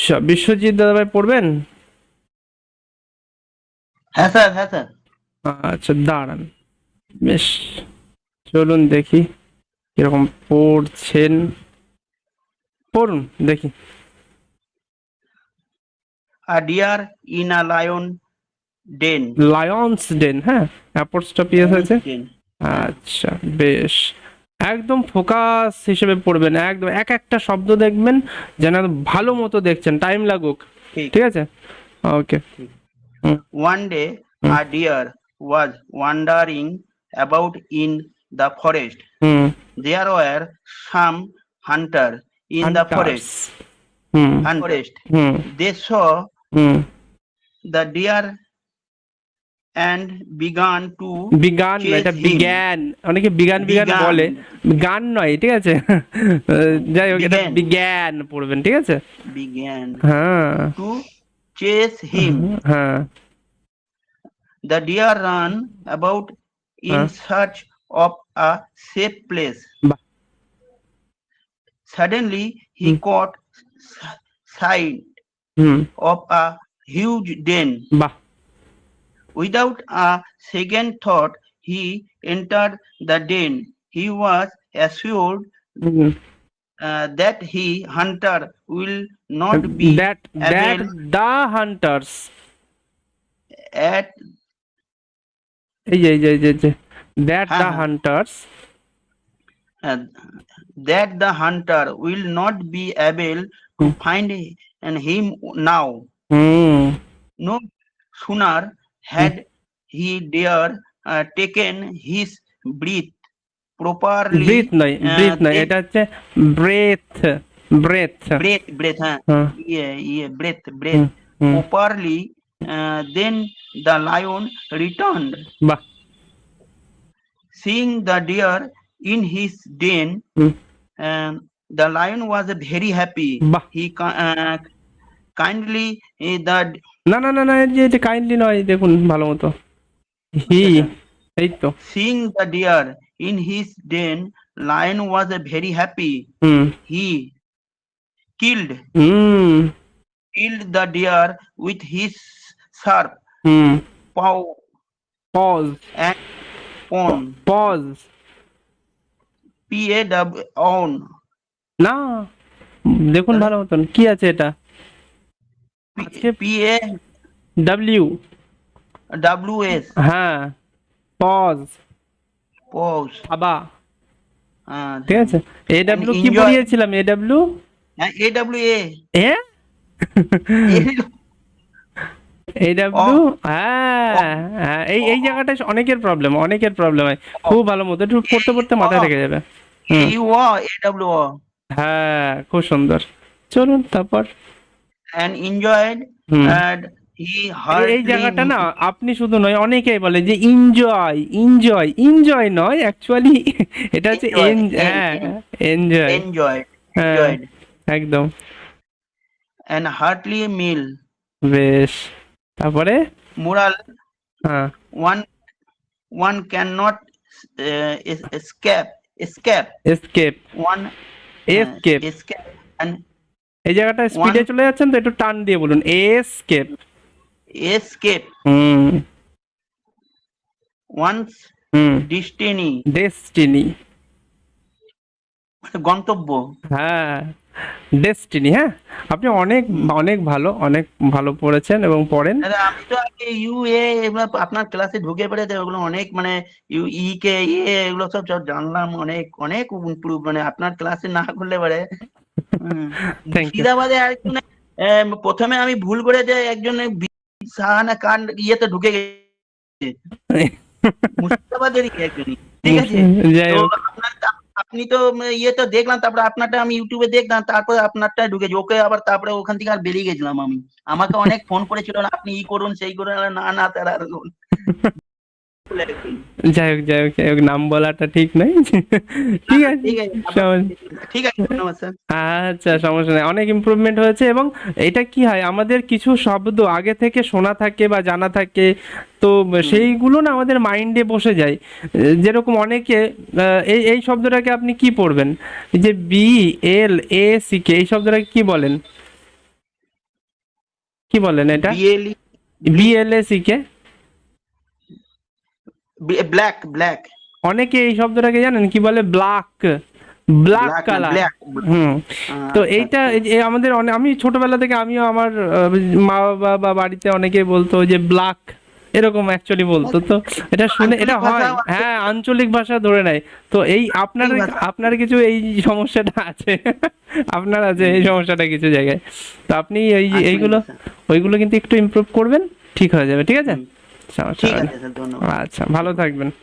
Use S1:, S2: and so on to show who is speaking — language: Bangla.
S1: আচ্ছা, বিশ্বজিৎ দাদাভাই পড়বেন?
S2: হ্যাঁ স্যার, হ্যাঁ স্যার।
S1: আচ্ছা দাঁড়ান, বেশ, চলুন দেখি কিরকম পড়ছেন, পড়ুন দেখি।
S2: A deer in a lion den.
S1: Lion's den, হ্যাঁ, অ্যাপোস্ট্রোপিয়াস
S2: Lion's
S1: আছে।
S2: den. হ্যাঁ,
S1: আচ্ছা বেশ, একদম ফোকাস হিসেবে পড়বেন, একদম এক একটা শব্দ দেখবেন যেন ভালো মতো দেখছেন, টাইম লাগুক,
S2: ঠিক
S1: ঠিক আছে? ওকে।
S2: ঠিক।
S1: হুম
S2: One day
S1: hmm
S2: a deer was wandering about in the forest.
S1: Hmm
S2: There were some hunter in the
S1: hunters.
S2: forest.
S1: Hmm
S2: Forest.
S1: Hmm
S2: They saw
S1: hmm
S2: the deer and began to
S1: began না,
S2: chase
S1: এটা
S2: him.
S1: বিজ্ঞান, অনেকে বিজ্ঞান বিজ্ঞান
S2: Began.
S1: বলে, গান নয়, ঠিক আছে? যাই হোক, এটা
S2: Began.
S1: বিজ্ঞান পড়বেন, ঠিক আছে?
S2: Began
S1: হ্যাঁ
S2: to chase him.
S1: হ্যাঁ
S2: The deer ran about in
S1: হ্যাঁ,
S2: search of a safe place.
S1: বাহ।
S2: Suddenly, he
S1: hmm
S2: caught sight
S1: hmm,
S2: of a huge den.
S1: বাহ।
S2: Without a second thought, he entered the den. He was assured
S1: hmm,
S2: that he hunter will not be
S1: that
S2: able
S1: the hunters,
S2: at
S1: এই যে that
S2: হ্যাঁ,
S1: the
S2: হ্যাঁ,
S1: hunters,
S2: uh, that the hunter will not be able to
S1: হুম
S2: find him now.
S1: হুম
S2: No sooner
S1: হুম,
S2: had he dare taken his breath properly
S1: breath নয়, ব্রিথ নয়,
S2: then
S1: এটা হচ্ছে ব্রেথ, ব্রেথ।
S2: breath
S1: হ্যাঁ
S2: breath
S1: হুম হুম,
S2: properly, then the lion returned.
S1: বাহ।
S2: Seeing the deer in his den,
S1: hmm,
S2: the lion was very happy.
S1: বাহ।
S2: He kindly the
S1: না না না না, এই যে এটা কাইন্ডলি নয়, দেখুন ভালো মতো, হি,
S2: আচ্ছা আচ্ছা
S1: এই তো।
S2: seeing the deer in his den, lion was very happy.
S1: হুম
S2: He killed
S1: হুম
S2: killed the deer with his sharp
S1: হুম,
S2: paw
S1: paws,
S2: and pawn.
S1: Paws,
S2: Paw
S1: না, দেখুন
S2: তাহলে
S1: ভালো মতন কি আছে এটা, আজকে ডাব্লিউ,
S2: paws
S1: হ্যাঁ, পজ,
S2: paws.
S1: আবা, ঠিক আছে? এ
S2: And
S1: ডাব্লিউ কি
S2: enjoy
S1: পড়িয়েছিলাম? এ ডাব্লিউ,
S2: AWA
S1: হ্যাঁ, এই ডাব্লিউ,
S2: of
S1: হ্যাঁ হ্যাঁ, এই এই জায়গাটা অনেকের প্রবলেম, অনেকের প্রবলেম হয়, খুব ভালো মতো একটু পড়তে পড়তে মাথায় থেকে যাবে। হুম,
S2: AWO
S1: হ্যাঁ, খুব সুন্দর। চলুন তারপর।
S2: and enjoyed,
S1: hmm,
S2: and he
S1: এই এই
S2: hardly
S1: জায়গাটা না, আপনি শুধু নয়, অনেকেই বলে যে এনজয়, এনজয়, এনজয় নয় অ্যাকচুয়ালি, এটা হচ্ছে
S2: enjoy
S1: হ্যাঁ, এনজয়,
S2: enjoyed
S1: হ্যাঁ,
S2: enjoyed
S1: একদম,
S2: and heartily meal.
S1: বেশ। তারপরে
S2: Moral:
S1: হ্যাঁ,
S2: one one cannot escape
S1: escape,
S2: one
S1: escape,
S2: escape and
S1: এই জায়গাটা স্পিডে
S2: one
S1: চলে যাচ্ছেন তো, একটু টান দিয়ে বলুন, এসকেপ।
S2: escape
S1: হুম
S2: one's
S1: হুম,
S2: destiny,
S1: ডেস্টিনি,
S2: গন্তব্য।
S1: হ্যাঁ, ডেস্টিনি, হ্যাঁ। আপনি অনেক অনেক ভালো, অনেক ভালো পড়েছেন এবং পড়েন।
S2: আরে আমি তো আগে এগুলো আপনার ক্লাসে ঢুকে পড়েছে, ওগুলো অনেক মানে কে এগুলো সব সব জানলাম, অনেক অনেক ইমপ্রুভ, মানে আপনার ক্লাসে না করলে পারে।
S1: Thank you.
S2: মুর্শিদাবাদে একজন প্রথমে আমি ভুল করে যে একজন সাহানা কান ইয়েতে ঢুকে গেছে, মুর্শিদাবাদেরই একজনই, ঠিক আছে?
S1: যাই
S2: তো
S1: হোক,
S2: আপনার আপনি তো ইয়ে তো দেখলাম, তারপরে আপনারটা আমি ইউটিউবে দেখলাম, তারপরে আপনারটা ঢুকেছি, ওকে আবার তারপরে ওখান থেকে আর বেরিয়ে গেছিলাম আমি। আমাকে অনেক ফোন করেছিল, আপনি ই করুন সেই করুন, না না তার আর
S1: যাই হোক, যাই হোক, যাই হোক, নাম বলাটা ঠিক নয়। ঠিক আছে,
S2: ঠিক আছে ঠিক আছে, ধন্যবাদ স্যার।
S1: আচ্ছা, সমস্যা নেই, অনেক ইমপ্রুভমেন্ট হয়েছে। এবং এটা কি হয়, আমাদের কিছু শব্দ আগে থেকে শোনা থাকে বা জানা থাকে, তো সেইগুলো না আমাদের মাইন্ডে বসে যায়। যেরকম অনেকে এই এই শব্দটাকে আপনি কি পড়বেন, এই যে BLACK, এই শব্দটাকে কি বলেন? কি বলেন এটা?
S2: BLE
S1: BLACK।
S2: ব্ল্যাক ব্ল্যাক
S1: অনেকে এই শব্দটাকে জানেন কি বলে? ব্ল্যাক, ব্ল্যাক
S2: ব্ল্যাক না
S1: কালার।
S2: ব্ল্যাক।
S1: হুম। তো
S2: আচ্ছা
S1: এইটা
S2: আচ্ছা।
S1: এই আমাদের আমি ছোটবেলা থেকে আমিও আমার মা বাবা বা বাড়িতে অনেকেই বলতো যে ব্ল্যাক, এরকম অ্যাকচুয়ালি বলতো। তো এটা শুনে এটা
S2: আঞ্চলিক
S1: হয়,
S2: ভাষাও আছে,
S1: হ্যাঁ আঞ্চলিক ভাষা ধরে নেয়। তো এই আপনার
S2: এই ভাষা।
S1: আপনার কিছু এই সমস্যাটা আছে আপনার আছে এই সমস্যাটা কিছু জায়গায়। তো আপনি
S2: আঞ্চলিক
S1: এইগুলো
S2: ভাষা।
S1: ওইগুলো কিন্তু একটু ইমপ্রুভ করবেন, ঠিক হয়ে যাবে, ঠিক আছে?
S2: হুম,
S1: সমস্যা
S2: ঠিক
S1: হবে না।
S2: আছে স্যার, ধন্যবাদ।
S1: আচ্ছা, ভালো থাকবেন।